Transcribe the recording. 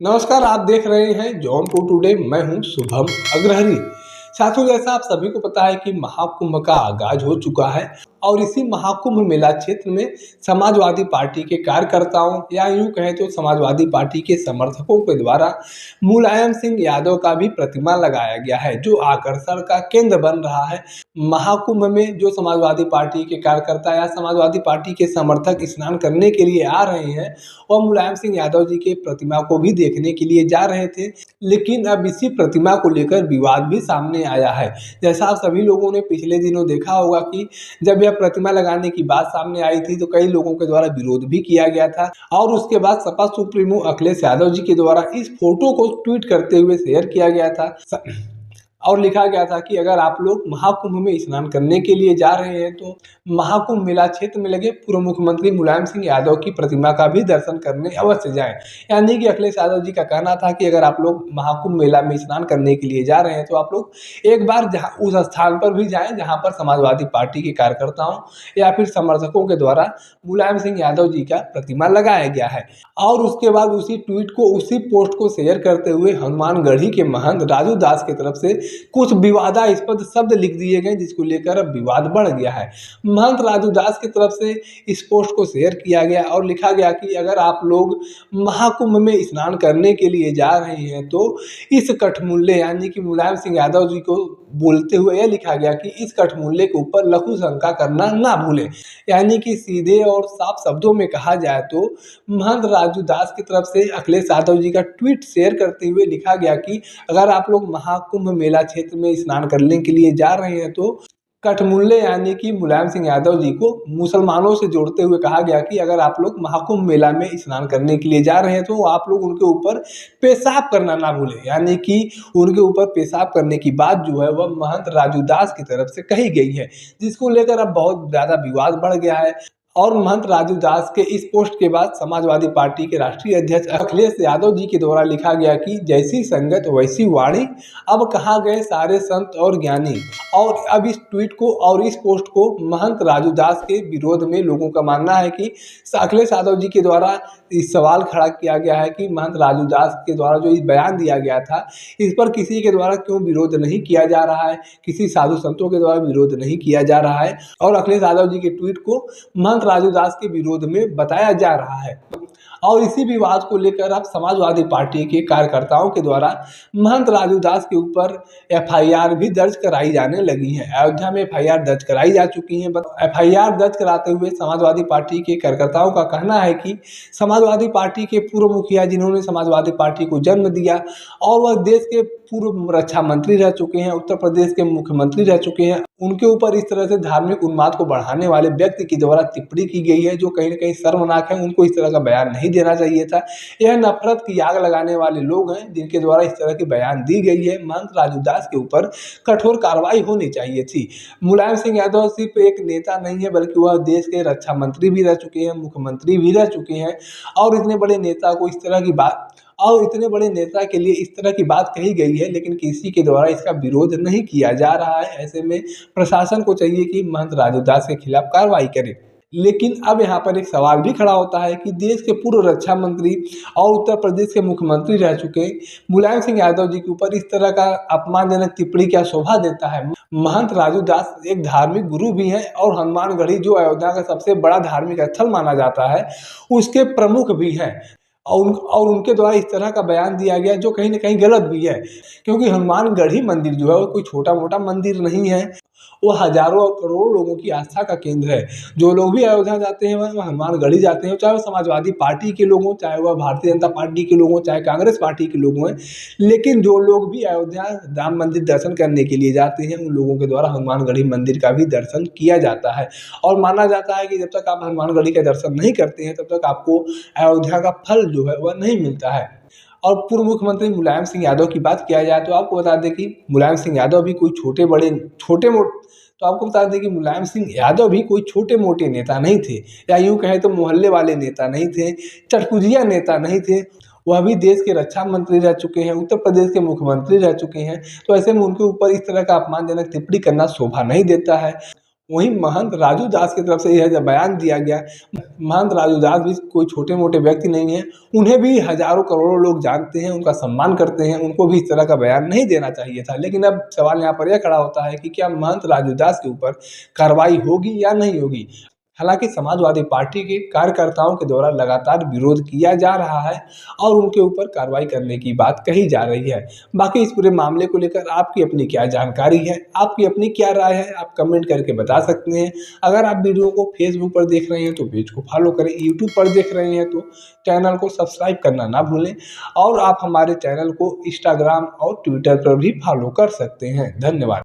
नमस्कार, आप देख रहे हैं जौनपुर टुडे। मैं हूं शुभम अग्रहरी। साथियों, जैसा आप सभी को पता है कि महाकुंभ का आगाज हो चुका है और इसी महाकुंभ मेला क्षेत्र में समाजवादी पार्टी के कार्यकर्ताओं या यूं कहें तो समाजवादी पार्टी के समर्थकों के द्वारा मुलायम सिंह यादव का भी प्रतिमा लगाया गया है, जो आकर्षण का केंद्र बन रहा है। महाकुंभ में जो समाजवादी पार्टी के कार्यकर्ता या समाजवादी पार्टी के समर्थक स्नान करने के लिए आ रहे हैं और मुलायम सिंह यादव जी के प्रतिमा को भी देखने के लिए जा रहे थे, लेकिन अब इसी प्रतिमा को लेकर विवाद भी सामने आया है। जैसा आप सभी लोगों ने पिछले दिनों देखा होगा कि जब यह प्रतिमा लगाने की बात सामने आई थी तो कई लोगों के द्वारा विरोध भी किया गया था और उसके बाद सपा सुप्रीमो अखिलेश यादव जी के द्वारा इस फोटो को ट्वीट करते हुए शेयर किया गया था और लिखा गया था कि अगर आप लोग महाकुंभ में स्नान करने के लिए जा रहे हैं तो महाकुंभ मेला क्षेत्र में लगे पूर्व मुख्यमंत्री मुलायम सिंह यादव की प्रतिमा का भी दर्शन करने अवश्य जाएं। यानी कि अखिलेश यादव जी का कहना था कि अगर आप लोग महाकुंभ मेला में स्नान करने के लिए जा रहे हैं तो आप लोग एक बार जहाँ उस स्थान पर भी जाएं जहाँ पर समाजवादी पार्टी के कार्यकर्ताओं या फिर समर्थकों के द्वारा मुलायम सिंह यादव जी का प्रतिमा लगाया गया है। और उसके बाद उसी ट्वीट को, उसी पोस्ट को शेयर करते हुए हनुमानगढ़ी के महंत राजू दास की तरफ से कुछ विवादास्पद शब्द लिख दिए गए, जिसको लेकर अब विवाद बढ़ गया है। महंत राजू दास की तरफ से इस पोस्ट को शेयर किया गया और लिखा गया कि अगर आप लोग महाकुंभ में स्नान करने के लिए जा रहे हैं तो इस कठमुल्ले यानी कि मुलायम सिंह यादव जी को बोलते हुए यह लिखा गया कि इस कठमुल्ले के ऊपर लघु शंका करना ना भूलें। यानी कि सीधे और साफ शब्दों में कहा जाए तो महंत राजू दास की तरफ से अखिलेश यादव जी का ट्वीट शेयर करते हुए लिखा गया कि अगर आप लोग महाकुंभ मेला क्षेत्र में स्नान करने के लिए जा रहे हैं तो कठमुल्ले यानी कि मुलायम सिंह यादव जी को मुसलमानों से जोड़ते हुए कहा गया कि अगर आप लोग महाकुंभ मेला में स्नान करने के लिए जा रहे हैं तो आप लोग उनके ऊपर पेशाब करना ना भूलें। यानी कि उनके ऊपर पेशाब करने की बात जो है वह महंत राजू दास की तरफ से कही गई है, जिसको लेकर अब बहुत ज़्यादा विवाद बढ़ गया है। और महंत राजू दास के इस पोस्ट के बाद समाजवादी पार्टी के राष्ट्रीय अध्यक्ष अखिलेश यादव जी के द्वारा लिखा गया कि जैसी संगत वैसी वाणी, अब कहाँ गए सारे संत और ज्ञानी। और अब इस ट्वीट को और इस पोस्ट को महंत राजू दास के विरोध में लोगों का मानना है कि अखिलेश यादव जी के द्वारा इस सवाल खड़ा किया गया है कि महंत राजू दास के द्वारा जो इस बयान दिया गया था इस पर किसी के द्वारा क्यों विरोध नहीं किया जा रहा है, किसी साधु संतों के द्वारा विरोध नहीं किया जा रहा है और अखिलेश यादव जी के ट्वीट को महंत राजू दास के विरोध में बताया जा रहा है। और इसी विवाद को लेकर अब समाजवादी पार्टी के कार्यकर्ताओं के द्वारा महंत राजू दास के ऊपर एफआईआर भी दर्ज कराई जाने लगी है। अयोध्या में एफआईआर दर्ज कराई जा चुकी है। एफआईआर दर्ज कराते हुए समाजवादी पार्टी के कार्यकर्ताओं का कहना है कि समाजवादी पार्टी के पूर्व मुखिया जिन्होंने समाजवादी पार्टी को जन्म दिया और वह देश के पूर्व रक्षा मंत्री रह चुके हैं, उत्तर प्रदेश के मुख्यमंत्री रह चुके हैं, उनके ऊपर इस तरह से धार्मिक उन्माद को बढ़ाने वाले व्यक्ति के द्वारा टिप्पणी की गई है जो कहीं न कहीं शर्मनाक है। उनको इस तरह का बयान नहीं देना चाहिए था। यह नफरत की आग लगाने वाले लोग हैं जिनके द्वारा इस तरह की बयान दी गई है। महंत राजू दास के ऊपर कठोर कार्रवाई होनी चाहिए थी। मुलायम सिंह यादव सिर्फ एक नेता नहीं है बल्कि वह देश के रक्षा मंत्री भी रह चुके हैं, मुख्यमंत्री भी रह चुके हैं और इतने बड़े नेता को इस तरह की बात और इतने बड़े नेता के लिए इस तरह की बात कही गई है, लेकिन किसी के द्वारा इसका विरोध नहीं किया जा रहा है। ऐसे में प्रशासन को चाहिए कि महंत राजू दास के खिलाफ कार्रवाई करे। लेकिन अब यहाँ पर एक सवाल भी खड़ा होता है कि देश के पूर्व रक्षा मंत्री और उत्तर प्रदेश के मुख्यमंत्री रह चुके मुलायम सिंह यादव जी के ऊपर इस तरह का अपमानजनक टिप्पणी क्या शोभा देता है। महंत राजू दास एक धार्मिक गुरु भी हैं और हनुमानगढ़ी जो अयोध्या का सबसे बड़ा धार्मिक स्थल माना जाता है उसके प्रमुख भी हैं और उनके द्वारा इस तरह का बयान दिया गया जो कहीं ना कहीं गलत भी है, क्योंकि हनुमानगढ़ी मंदिर जो है वो कोई छोटा मोटा मंदिर नहीं है। वो हजारों और करोड़ों लोगों की आस्था का केंद्र है। जो लोग भी अयोध्या जाते हैं वह हनुमानगढ़ी जाते हैं, चाहे वो समाजवादी पार्टी के लोग हों, चाहे वह भारतीय जनता पार्टी के लोग हों, चाहे कांग्रेस पार्टी के लोग हों। लेकिन जो लोग भी अयोध्या राम मंदिर दर्शन करने के लिए जाते हैं उन लोगों के द्वारा हनुमानगढ़ी मंदिर का भी दर्शन किया जाता है और माना जाता है कि जब तक आप हनुमानगढ़ी का दर्शन नहीं करते हैं तब तक आपको अयोध्या का फल जो है वह नहीं मिलता है। और पूर्व मुख्यमंत्री मुलायम सिंह यादव की बात किया जाए तो आपको बता दें कि मुलायम सिंह यादव भी कोई मुलायम सिंह यादव भी कोई छोटे मोटे नेता नहीं थे, या यूं कहें तो मोहल्ले वाले नेता नहीं थे, चटकुजिया नेता नहीं थे। वह भी देश के रक्षा मंत्री रह चुके हैं, उत्तर प्रदेश के मुख्यमंत्री रह चुके हैं। तो ऐसे में उनके ऊपर इस तरह का अपमानजनक टिप्पणी करना शोभा नहीं देता है। वहीं महंत राजू दास की तरफ से यह जब बयान दिया गया, महंत राजू दास भी कोई छोटे मोटे व्यक्ति नहीं है, उन्हें भी हजारों करोड़ों लोग जानते हैं, उनका सम्मान करते हैं, उनको भी इस तरह का बयान नहीं देना चाहिए था। लेकिन अब सवाल यहाँ पर यह खड़ा होता है कि क्या महंत राजू दास के ऊपर कार्रवाई होगी या नहीं होगी। हालांकि समाजवादी पार्टी के कार्यकर्ताओं के द्वारा लगातार विरोध किया जा रहा है और उनके ऊपर कार्रवाई करने की बात कही जा रही है। बाकी इस पूरे मामले को लेकर आपकी अपनी क्या जानकारी है, आपकी अपनी क्या राय है, आप कमेंट करके बता सकते हैं। अगर आप वीडियो को फेसबुक पर देख रहे हैं तो पेज को फॉलो करें, यूट्यूब पर देख रहे हैं तो चैनल को सब्सक्राइब करना ना भूलें और आप हमारे चैनल को इंस्टाग्राम और ट्विटर पर भी फॉलो कर सकते हैं। धन्यवाद।